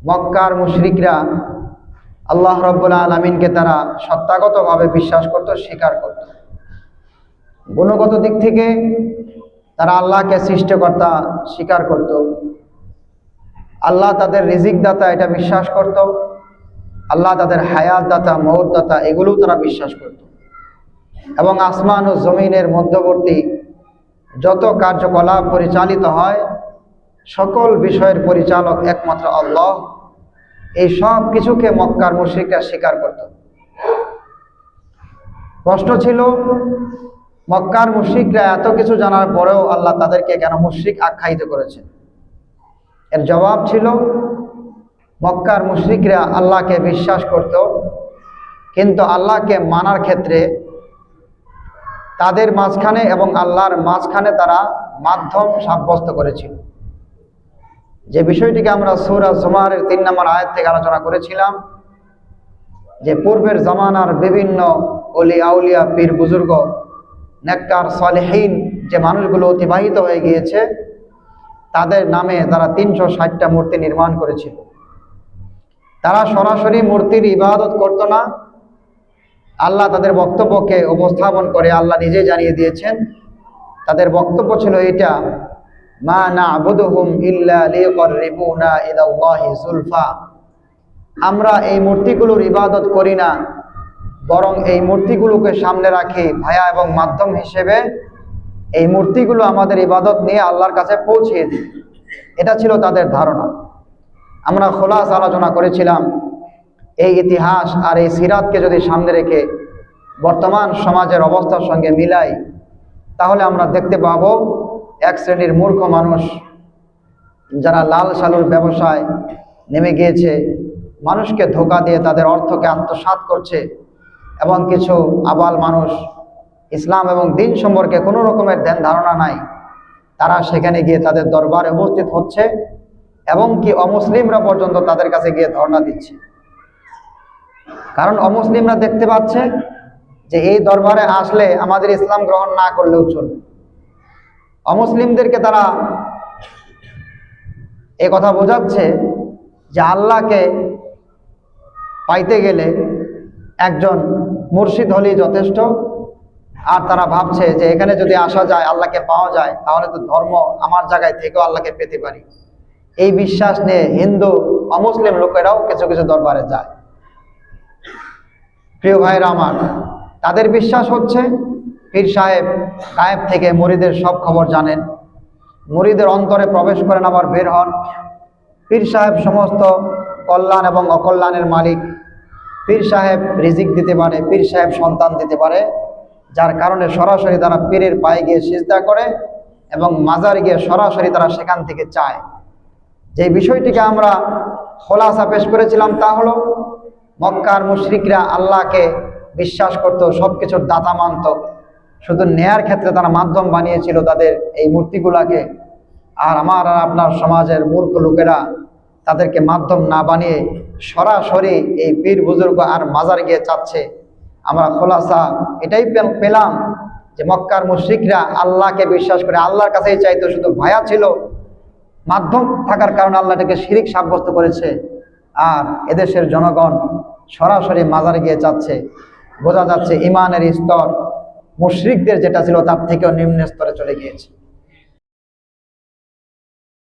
মক্কার মুশরিকরা আল্লাহ রাব্বুল আলামিনকে তারা সত্তাগতভাবে বিশ্বাস করত, স্বীকার করত। গুণগত দিক থেকে তারা আল্লাহকে সৃষ্টিকর্তা স্বীকার করত, আল্লাহ তাদের রিজিক দাতা এটা বিশ্বাস করত, আল্লাহ তাদের হায়াত দাতা, মওত দাতা এগুলোও তারা বিশ্বাস করত। এবং আসমান ও জমিনের মধ্যবর্তী যত কার্যকলাপ পরিচালিত হয় সকল বিষয়ের পরিচালক একমাত্র আল্লাহ, এই সব কিছুকে মক্কার মুশরিকরা স্বীকার করত। প্রশ্ন ছিল, মক্কার মুশরিকরা এত কিছু জানার পরেও আল্লাহ তাদেরকে কেন মুশরিক আখ্যায়িত করেছে? এর জবাব ছিল, মক্কার মুশরিকরা আল্লাহকে বিশ্বাস করত, কিন্তু আল্লাহকে মানার ক্ষেত্রে তাদের মাঝখানে এবং আল্লাহর মাঝখানে তারা মাধ্যম সাব্যস্ত করেছিল। যে বিষয়টিকে আমরা সূরা জুমারের ৩ নম্বর আয়াত থেকে আলোচনা করেছিলাম, যে পূর্বের জামানার বিভিন্ন ওলি আউলিয়া, পীর বুজুর্গ, নেককার সালেহীন যে মানুষগুলো অতিবাহিত হয়ে গিয়েছে, তাদের নামে তারা ৩৬০টা মূর্তি নির্মাণ করেছিল। তারা সরাসরি মূর্তির ইবাদত করত না। আল্লাহ তাদের বক্তব্যকে উপস্থাপন করে আল্লাহ নিজে জানিয়ে দিয়েছেন, তাদের বক্তব্য ছিল এটা, মা না'বুদুহুম ইল্লা লিয়ুকাররিবুনা ইলাল্লাহি যুলফা। আমরা এই মূর্তিগুলোর ইবাদত করি না, বরং এই মূর্তিগুলোকে সামনে রাখি ভায়া এবং মাধ্যম হিসেবে। এই মূর্তিগুলো আমাদের ইবাদত নিয়ে আল্লাহর কাছে পৌঁছিয়ে দিই, এটা ছিল তাদের ধারণা। আমরা খোলাস আলোচনা করেছিলাম, এই ইতিহাস আর এই সিরাতকে যদি সামনে রেখে বর্তমান সমাজের অবস্থার সঙ্গে মিলাই, তাহলে আমরা দেখতে পাবো এক শ্রেণীর মূর্খ মানুষ যারা লাল সালুর ব্যবসায় নেমে গিয়েছে, মানুষকে ধোঁকা দিয়ে তাদের অর্থকে আত্মসাৎ করছে, এবং কিছু আবাল মানুষ ইসলাম এবং দিন সম্পর্কে কোনো রকমের ধ্যান ধারণা নাই, তারা সেখানে গিয়ে তাদের দরবারে উপস্থিত হচ্ছে এবং কি অমুসলিমরা পর্যন্ত তাদের কাছে গিয়ে ধর্ণা দিচ্ছে। কারণ অমুসলিমরা দেখতে পাচ্ছে যে এই দরবারে আসলে আমাদের ইসলাম গ্রহণ না করলেও চলবে। অমুসলিমদেরকে তারা এই কথা বোঝাচ্ছে যে আল্লাহকে পাইতে গেলে একজন মুর্শিদ হলেই যথেষ্ট, আর তারা ভাবছে যে এখানে যদি আসা যায়, আল্লাহকে পাওয়া যায়, তাহলে তো ধর্ম আমার জায়গায় থেকেও আল্লাহকে পেতে পারি। এই বিশ্বাস নিয়ে হিন্দু অমুসলিম লোকেরাও কিছু কিছু দরবারে যায়। প্রিয় ভাইরা আমার, তাদের বিশ্বাস হচ্ছে পীর সাহেব গায়েব থেকে মুরিদের সব খবর জানেন, মুরিদের অন্তরে প্রবেশ করেন আবার বের হন। পীর সাহেব সমস্ত কল্যাণ এবং অকল্যাণের মালিক। পীর সাহেব রিজিক দিতে পারে, পীর সাহেব সন্তান দিতে পারে, যার কারণে সরাসরি তারা পীরের পায়ে গিয়ে সিজদা করে এবং মাজারে গিয়ে সরাসরি তারা সেখান থেকে চায়। যে বিষয়টিকে আমরা খোলাসা পেশ করেছিলাম তা হলো, মক্কার মুশরিকরা আল্লাহকে বিশ্বাস করত, সব কিছুর দাতা মানত, শুধু নেয়ার ক্ষেত্রে তারা মাধ্যম বানিয়েছিল তাদের এই মূর্তিগুলাকে। আর আমার আর আপনার সমাজের মূর্খ লোকেরা তাদেরকে মাধ্যম না বানিয়ে সরাসরি এই পীর বুজুর্গ আর মাজার গিয়ে চাচ্ছে। আমরা খোলাসা এটাই পেলাম যে মক্কার মুশরিকরা আল্লাহকে বিশ্বাস করে আল্লাহর কাছেই চাইতো, শুধু ভায়া ছিল, মাধ্যম থাকার কারণে আল্লাহটাকে শিরিক সাব্যস্ত করেছে। আর এদেশের জনগণ সরাসরি মাজারে গিয়ে চাচ্ছে। বোঝা যাচ্ছে ইমানের স্তর মুশরিকদের যেটা ছিল তার থেকেও নিম্ন স্তরে চলে গিয়েছে।